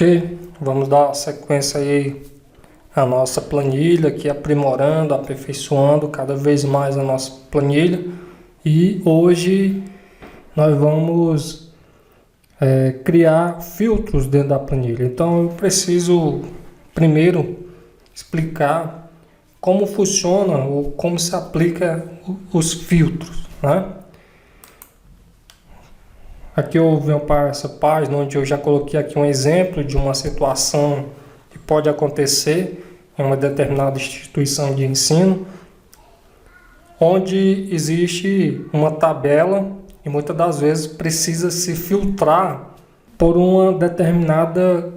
Ok, vamos dar sequência aí à nossa planilha, aqui aprimorando, aperfeiçoando cada vez mais a nossa planilha. E hoje nós vamos criar filtros dentro da planilha. Então eu preciso primeiro explicar como funciona ou como se aplica os filtros, né? Aqui eu venho para essa página onde eu já coloquei aqui um exemplo de uma situação que pode acontecer em uma determinada instituição de ensino, onde existe uma tabela e muitas das vezes precisa se filtrar por uma determinada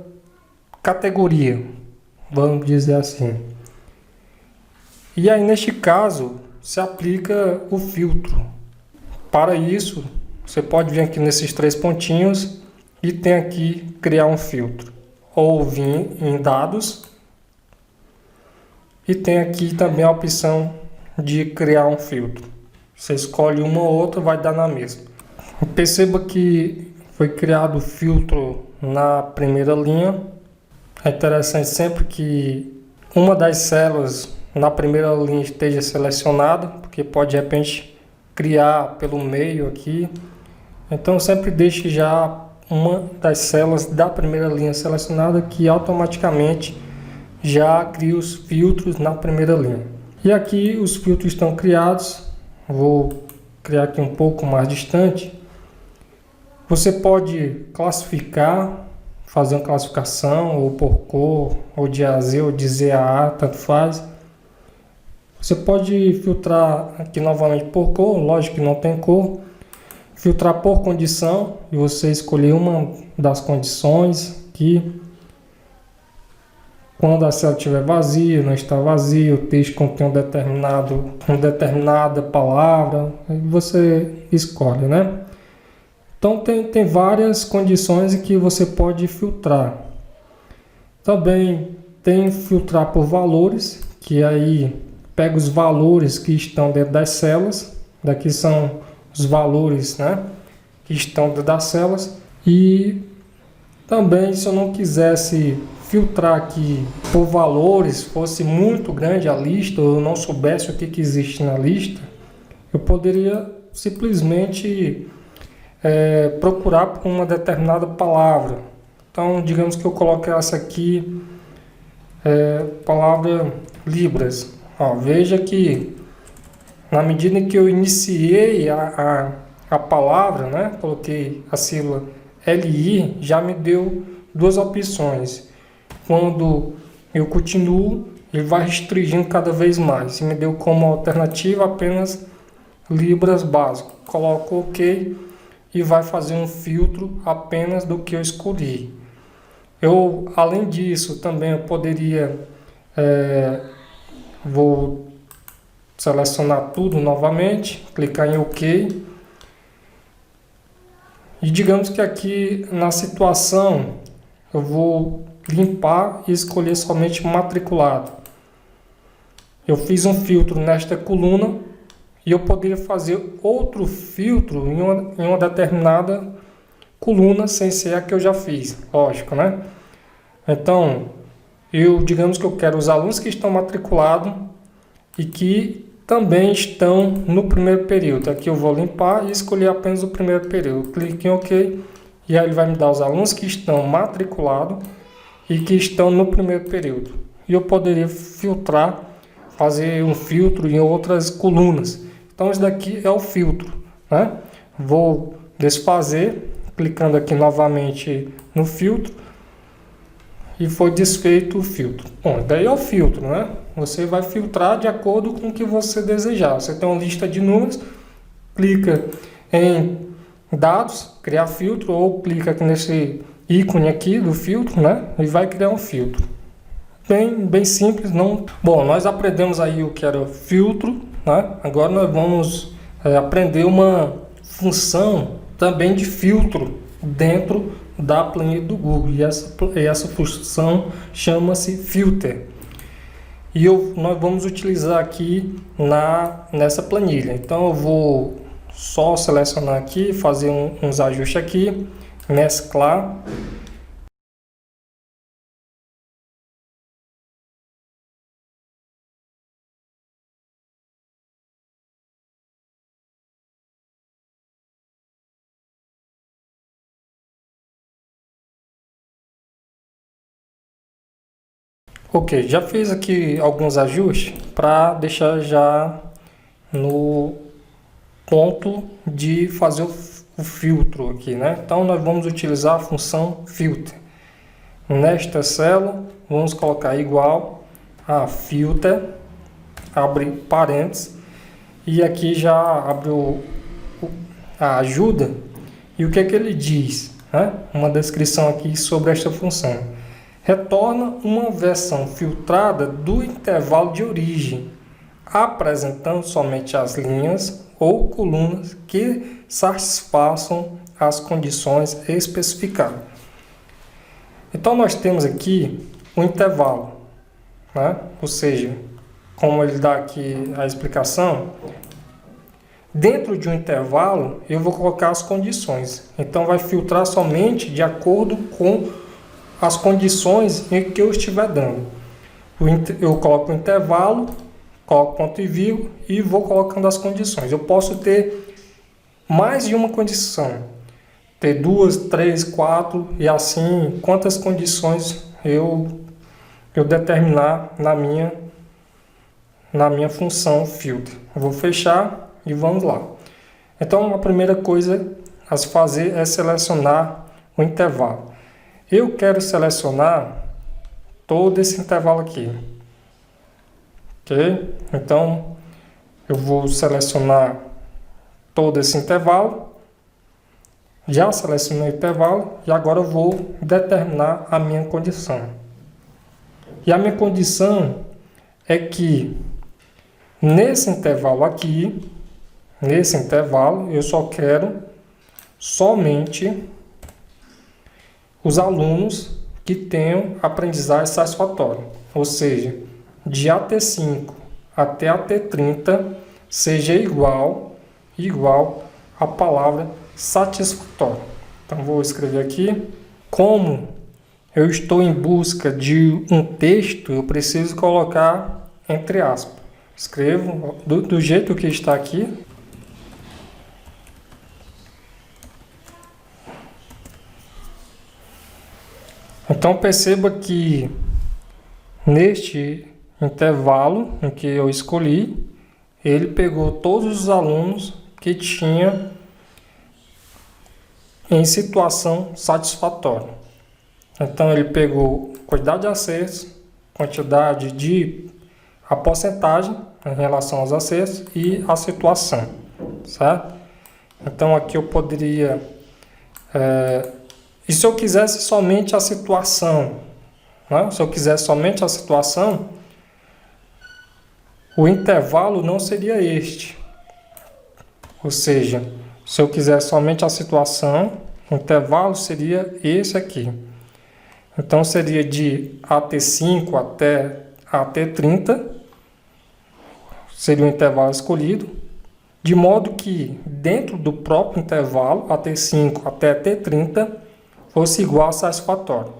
categoria, vamos dizer assim. E aí neste caso se aplica o filtro. Para isso, você pode vir aqui nesses três pontinhos e tem aqui criar um filtro. Ou vir em dados e tem aqui também a opção de criar um filtro. Você escolhe uma ou outra, vai dar na mesma. Perceba que foi criado o filtro na primeira linha. É interessante sempre que uma das células na primeira linha esteja selecionada, porque pode de repente criar pelo meio aqui. Então sempre deixe já uma das células da primeira linha selecionada, que automaticamente já cria os filtros na primeira linha. E aqui os filtros estão criados. Vou criar aqui um pouco mais distante. Você pode classificar, fazer uma classificação ou por cor, ou de A a Z, ou de Z a A, tanto faz. Você pode filtrar aqui novamente por cor, lógico que não tem cor. Filtrar por condição, e você escolher uma das condições aqui. Quando a célula estiver vazia, não está vazia, o texto contém uma determinada palavra, você escolhe, né? Então tem várias condições em que você pode filtrar. Também tem filtrar por valores, que aí pega os valores que estão dentro das células. Daqui são os valores, né, que estão dentro das células. E também, se eu não quisesse filtrar aqui por valores, fosse muito grande a lista, ou eu não soubesse o que existe na lista, eu poderia simplesmente procurar por uma determinada palavra. Então, digamos que eu coloque essa aqui, palavra Libras. Ó, veja que na medida em que eu iniciei a palavra, né, coloquei a sílaba LI, já me deu duas opções. Quando eu continuo, ele vai restringindo cada vez mais. E me deu como alternativa apenas Libras básico. Coloco OK e vai fazer um filtro apenas do que eu escolhi. Além disso, também eu poderia... vou selecionar tudo novamente, clicar em OK. E digamos que aqui na situação eu vou limpar e escolher somente matriculado. Eu fiz um filtro nesta coluna e eu poderia fazer outro filtro em uma determinada coluna sem ser a que eu já fiz, lógico, né? Então, digamos que eu quero os alunos que estão matriculados e que também estão no primeiro período. Aqui eu vou limpar e escolher apenas o primeiro período. Clique em OK e aí ele vai me dar os alunos que estão matriculados e que estão no primeiro período. E eu poderia filtrar, fazer um filtro em outras colunas. Então isso daqui é o filtro, né? Vou desfazer, clicando aqui novamente no filtro. E foi desfeito o filtro. Bom, daí é o filtro, né? Você vai filtrar de acordo com o que você desejar. Você tem uma lista de números, clica em dados, criar filtro, ou clica aqui nesse ícone aqui do filtro, né? E vai criar um filtro. Bem simples, não... Bom, nós aprendemos aí o que era filtro, né? Agora nós vamos aprender uma função também de filtro dentro da planilha do Google, e essa função chama-se filter, e nós vamos utilizar aqui nessa planilha. Então eu vou só selecionar aqui, fazer uns ajustes aqui, mesclar Ok, já fiz aqui alguns ajustes para deixar já no ponto de fazer o filtro aqui, né? Então nós vamos utilizar a função filter. Nesta célula, vamos colocar igual a filter, abre parênteses, e aqui já abre a ajuda. E o que é que ele diz? Né? Uma descrição aqui sobre esta função. Retorna uma versão filtrada do intervalo de origem, apresentando somente as linhas ou colunas que satisfaçam as condições especificadas. Então, nós temos aqui um intervalo, né? Ou seja, como ele dá aqui a explicação, dentro de um intervalo eu vou colocar as condições. Então, vai filtrar somente de acordo com as condições em que eu estiver dando. Eu coloco o intervalo, coloco ponto e vírgula e vou colocando as condições. Eu posso ter mais de uma condição, ter 2, 3, 4 e assim quantas condições eu determinar na minha função filter. Eu vou fechar e vamos lá. Então a primeira coisa a se fazer é selecionar o intervalo. Eu quero selecionar todo esse intervalo aqui, ok? Então eu vou selecionar todo esse intervalo. Já selecionei o intervalo e agora eu vou determinar a minha condição. E a minha condição é que nesse intervalo aqui, eu só quero somente os alunos que tenham aprendizagem satisfatória. Ou seja, de AT5 até AT30 seja igual à palavra satisfatório. Então vou escrever aqui. Como eu estou em busca de um texto, eu preciso colocar entre aspas. Escrevo do jeito que está aqui. Então perceba que neste intervalo em que eu escolhi, ele pegou todos os alunos que tinha em situação satisfatória. Então ele pegou quantidade de acertos, a porcentagem em relação aos acertos e a situação, certo? Então aqui eu poderia, e se eu quisesse somente a situação, né? Se eu quisesse somente a situação, o intervalo não seria este. Ou seja, se eu quiser somente a situação, o intervalo seria esse aqui. Então seria de AT5 até AT30, seria o intervalo escolhido, de modo que dentro do próprio intervalo, AT5 até AT30, fosse igual a satisfatório.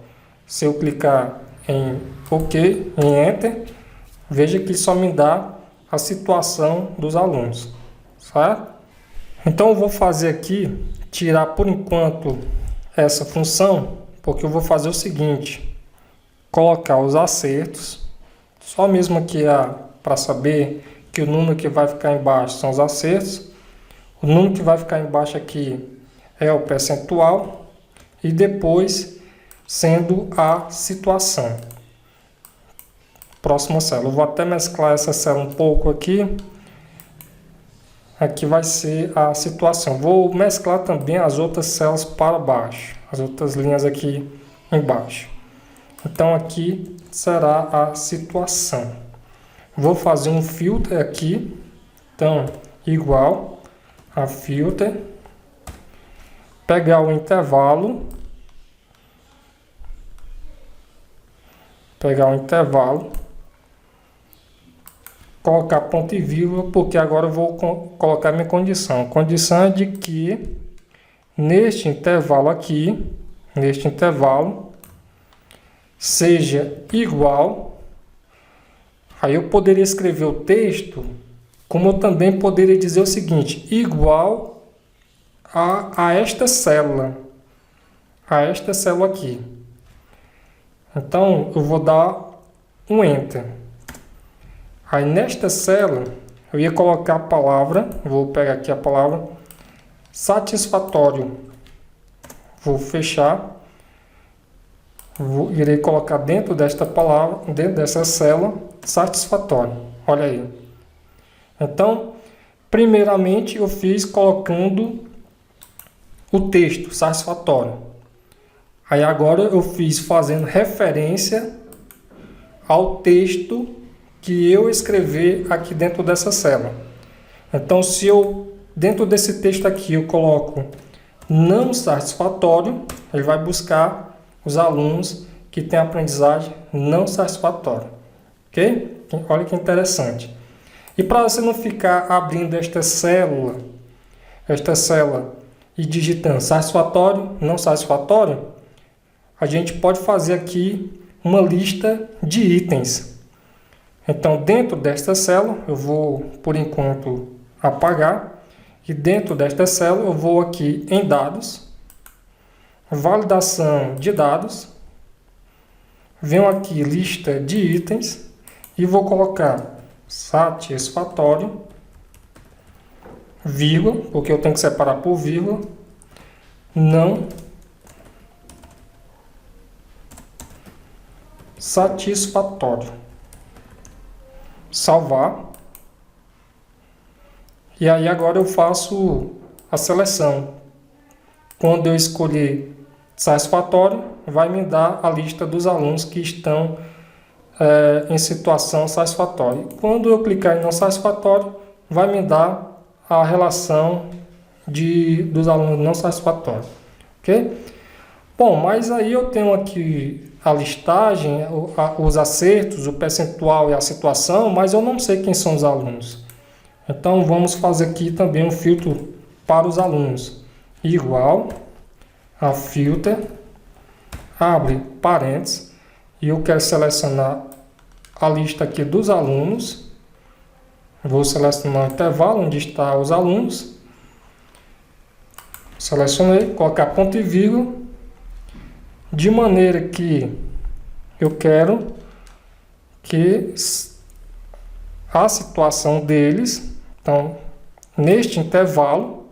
Se eu clicar em OK, em Enter, veja que só me dá a situação dos alunos, certo? Então eu vou fazer aqui, tirar por enquanto essa função, porque eu vou fazer o seguinte, colocar os acertos, só mesmo aqui para saber que o número que vai ficar embaixo são os acertos, o número que vai ficar embaixo aqui é o percentual, e depois sendo a situação. Próxima célula, eu vou até mesclar essa célula um pouco aqui. Aqui vai ser a situação. Vou mesclar também as outras células para baixo, as outras linhas aqui embaixo. Então aqui será a situação. Vou fazer um filter aqui. Então, igual a filter. Pegar o intervalo. Colocar ponto e vírgula, porque agora eu vou colocar minha condição. A condição é de que neste intervalo aqui, seja igual. Aí eu poderia escrever o texto, como eu também poderia dizer o seguinte, igual a esta célula aqui. Então eu vou dar um Enter. Aí nesta célula eu ia colocar a palavra, vou pegar aqui a palavra satisfatório. Vou fechar. Irei colocar dentro desta palavra, dentro dessa célula, satisfatório. Olha aí. Então, primeiramente eu fiz colocando o texto satisfatório. Aí agora eu fiz fazendo referência ao texto que eu escrever aqui dentro dessa célula. Então, se eu, dentro desse texto aqui, eu coloco não satisfatório, ele vai buscar os alunos que têm aprendizagem não satisfatória. Ok? Olha que interessante. E para você não ficar abrindo esta célula e digitando satisfatório, não satisfatório, a gente pode fazer aqui uma lista de itens. Então, dentro desta célula, eu vou, por enquanto, apagar. E dentro desta célula, eu vou aqui em dados, validação de dados, venho aqui lista de itens e vou colocar satisfatório, vírgula, porque eu tenho que separar por vírgula, não satisfatório. Salvar. E aí agora eu faço a seleção. Quando eu escolher satisfatório, vai me dar a lista dos alunos que estão em situação satisfatória. Quando eu clicar em não satisfatório, vai me dar a relação dos alunos não satisfatórios. Ok? Bom, mas aí eu tenho aqui a listagem, os acertos, o percentual e a situação, mas eu não sei quem são os alunos. Então vamos fazer aqui também um filtro para os alunos. Igual a filter, abre parênteses, e eu quero selecionar a lista aqui dos alunos. Vou selecionar o intervalo onde estão os alunos. Selecionei, colocar ponto e vírgula, de maneira que eu quero que a situação deles, então, neste intervalo,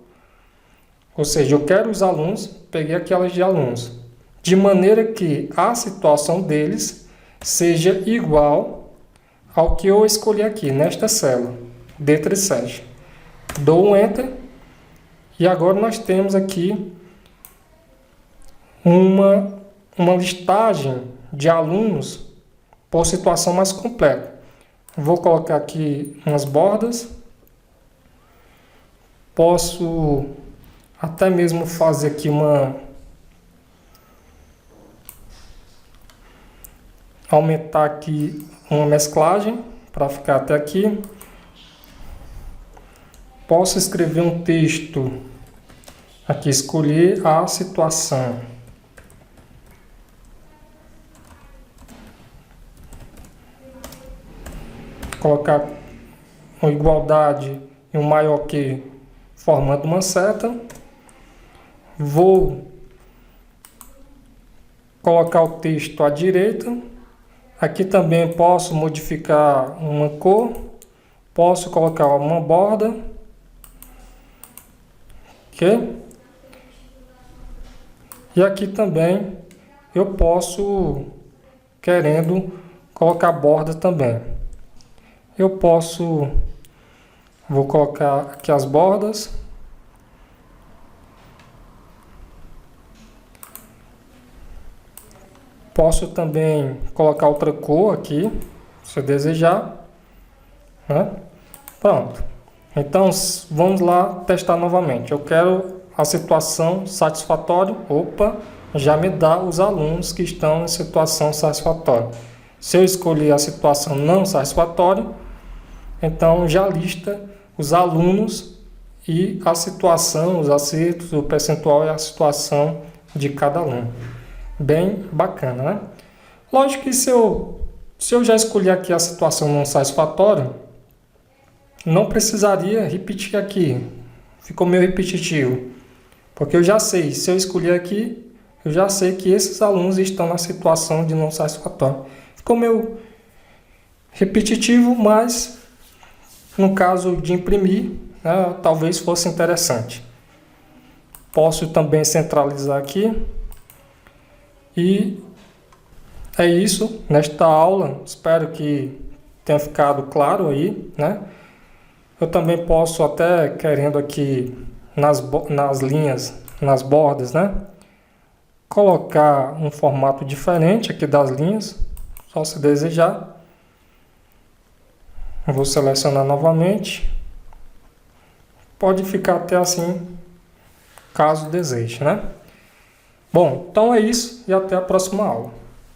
ou seja, eu quero os alunos, peguei aquelas de alunos, de maneira que a situação deles seja igual ao que eu escolhi aqui, nesta célula, D37. Dou um Enter, e agora nós temos aqui uma listagem de alunos por situação mais completa. Vou colocar aqui umas bordas. Posso até mesmo fazer aqui aumentar aqui uma mesclagem para ficar até aqui. Posso escrever um texto aqui, escolher a situação. Colocar uma igualdade e um maior que formando uma seta. Vou colocar o texto à direita. Aqui também posso modificar uma cor. Posso colocar uma borda. Ok? E aqui também eu posso, querendo, colocar borda também. Vou colocar aqui as bordas. Posso também colocar outra cor aqui, se desejar, né? Pronto. Então, vamos lá testar novamente. Eu quero a situação satisfatória. Opa, já me dá os alunos que estão em situação satisfatória. Se eu escolher a situação não satisfatória, então já lista os alunos e a situação, os acertos, o percentual e a situação de cada aluno. Bem bacana, né? Lógico que se eu já escolher aqui a situação não satisfatória, não precisaria repetir aqui. Ficou meio repetitivo. Porque eu já sei, se eu escolher aqui, eu já sei que esses alunos estão na situação de não satisfatória. Ficou meio repetitivo, mas no caso de imprimir, né, talvez fosse interessante. Posso também centralizar aqui. E é isso nesta aula. Espero que tenha ficado claro aí, né? Eu também posso até, querendo aqui nas linhas, nas bordas, né? Colocar um formato diferente aqui das linhas, só se desejar. Eu vou selecionar novamente. Pode ficar até assim, caso deseje, né? Bom, então é isso e até a próxima aula.